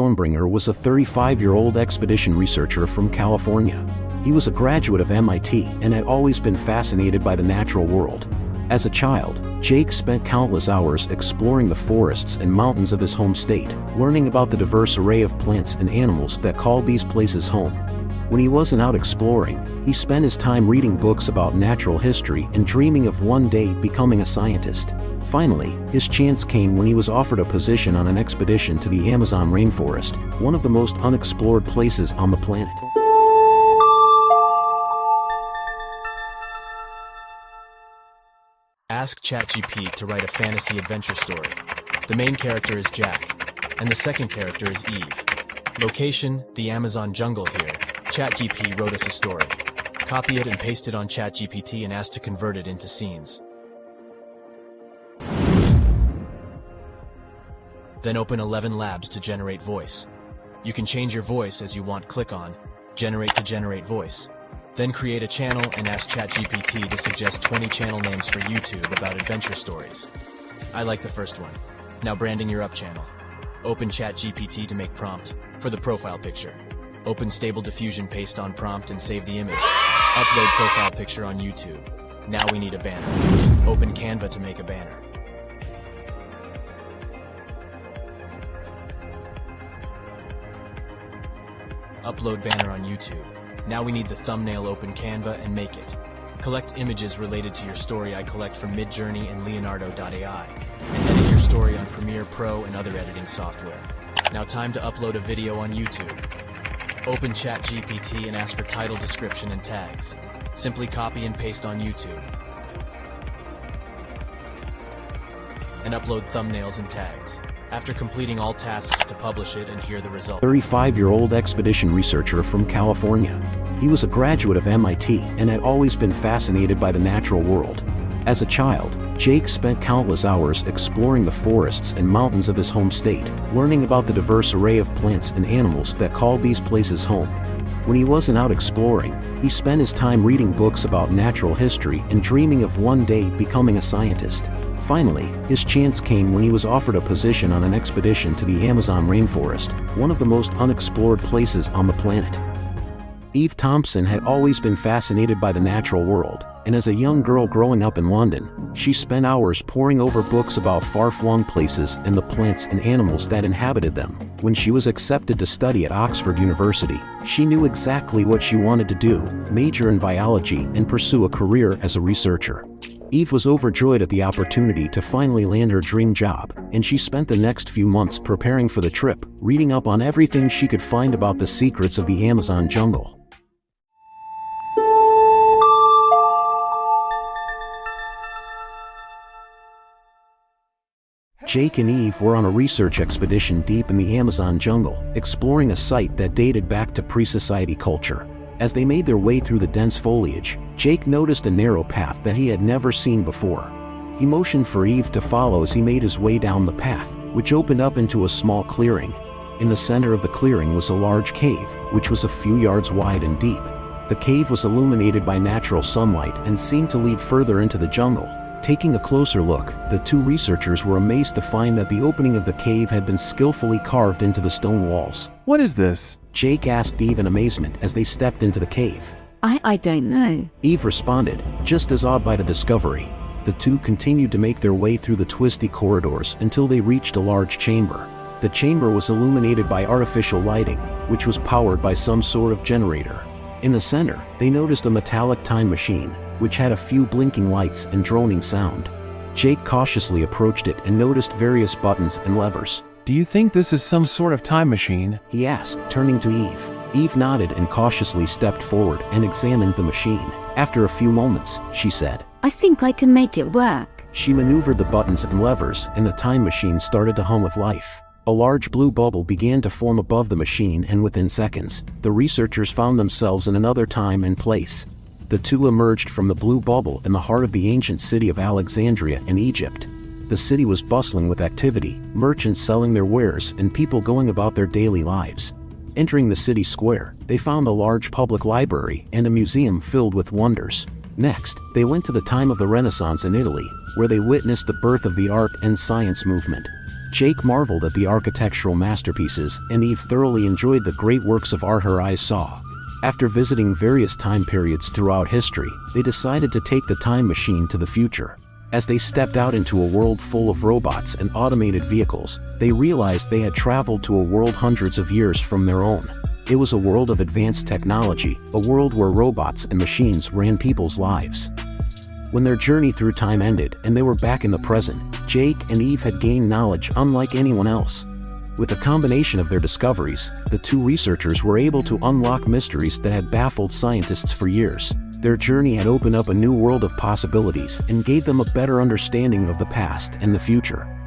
Stonebringer was a 35-year-old expedition researcher from California. He was a graduate of MIT and had always been fascinated by the natural world. As a child, Jake spent countless hours exploring the forests and mountains of his home state, learning about the diverse array of plants and animals that called these places home. When he wasn't out exploring, he spent his time reading books about natural history and dreaming of one day becoming a scientist. Finally, his chance came when he was offered a position on an expedition to the Amazon rainforest, one of the most unexplored places on the planet. Ask ChatGPT to write a fantasy adventure story. The main character is Jack, and the second character is Eve. Location, the Amazon jungle here. ChatGPT wrote us a story. Copy it and paste it on ChatGPT and ask to convert it into scenes. Then open 11 labs to generate voice. You can change your voice as you want. Click on Generate to generate voice. Then create a channel and ask ChatGPT to suggest 20 channel names for YouTube about adventure stories. I like the first one. Now branding your up channel. Open ChatGPT to make prompt for the profile picture. Open Stable Diffusion, paste on prompt and save the image. Upload profile picture on YouTube. Now we need a banner. Open Canva to make a banner. Upload banner on YouTube. Now we need the thumbnail. Open Canva and make it. Collect images related to your story. I collect from Midjourney and Leonardo.ai. And edit your story on Premiere Pro and other editing software. Now time to upload a video on YouTube. Open ChatGPT and ask for title, description, and tags. Simply copy and paste on YouTube. And upload thumbnails and tags. After completing all tasks to publish it and hear the result. 35-year-old expedition researcher from California. He was a graduate of MIT and had always been fascinated by the natural world. As a child, Jake spent countless hours exploring the forests and mountains of his home state, learning about the diverse array of plants and animals that called these places home. When he wasn't out exploring, he spent his time reading books about natural history and dreaming of one day becoming a scientist. Finally, his chance came when he was offered a position on an expedition to the Amazon rainforest, one of the most unexplored places on the planet. Eve Thompson had always been fascinated by the natural world, and as a young girl growing up in London, she spent hours poring over books about far-flung places and the plants and animals that inhabited them. When she was accepted to study at Oxford University, she knew exactly what she wanted to do: major in biology and pursue a career as a researcher. Eve was overjoyed at the opportunity to finally land her dream job, and she spent the next few months preparing for the trip, reading up on everything she could find about the secrets of the Amazon jungle. Jake and Eve were on a research expedition deep in the Amazon jungle, exploring a site that dated back to pre-society culture. As they made their way through the dense foliage, Jake noticed a narrow path that he had never seen before. He motioned for Eve to follow as he made his way down the path, which opened up into a small clearing. In the center of the clearing was a large cave, which was a few yards wide and deep. The cave was illuminated by natural sunlight and seemed to lead further into the jungle. Taking a closer look, the two researchers were amazed to find that the opening of the cave had been skillfully carved into the stone walls. What is this? Jake asked Eve in amazement as they stepped into the cave. I don't know. Eve responded, just as awed by the discovery. The two continued to make their way through the twisty corridors until they reached a large chamber. The chamber was illuminated by artificial lighting, which was powered by some sort of generator. In the center, they noticed a metallic time machine, which had a few blinking lights and droning sound. Jake cautiously approached it and noticed various buttons and levers. Do you think this is some sort of time machine? He asked, turning to Eve. Eve nodded and cautiously stepped forward and examined the machine. After a few moments, she said, I think I can make it work. She maneuvered the buttons and levers, and the time machine started to hum with life. A large blue bubble began to form above the machine, and within seconds, the researchers found themselves in another time and place. The two emerged from the blue bubble in the heart of the ancient city of Alexandria in Egypt. The city was bustling with activity, merchants selling their wares and people going about their daily lives. Entering the city square, they found a large public library and a museum filled with wonders. Next, they went to the time of the Renaissance in Italy, where they witnessed the birth of the art and science movement. Jake marveled at the architectural masterpieces, and Eve thoroughly enjoyed the great works of art her eyes saw. After visiting various time periods throughout history, they decided to take the time machine to the future. As they stepped out into a world full of robots and automated vehicles, they realized they had traveled to a world hundreds of years from their own. It was a world of advanced technology, a world where robots and machines ran people's lives. When their journey through time ended and they were back in the present, Jake and Eve had gained knowledge unlike anyone else. With a combination of their discoveries, the two researchers were able to unlock mysteries that had baffled scientists for years. Their journey had opened up a new world of possibilities and gave them a better understanding of the past and the future.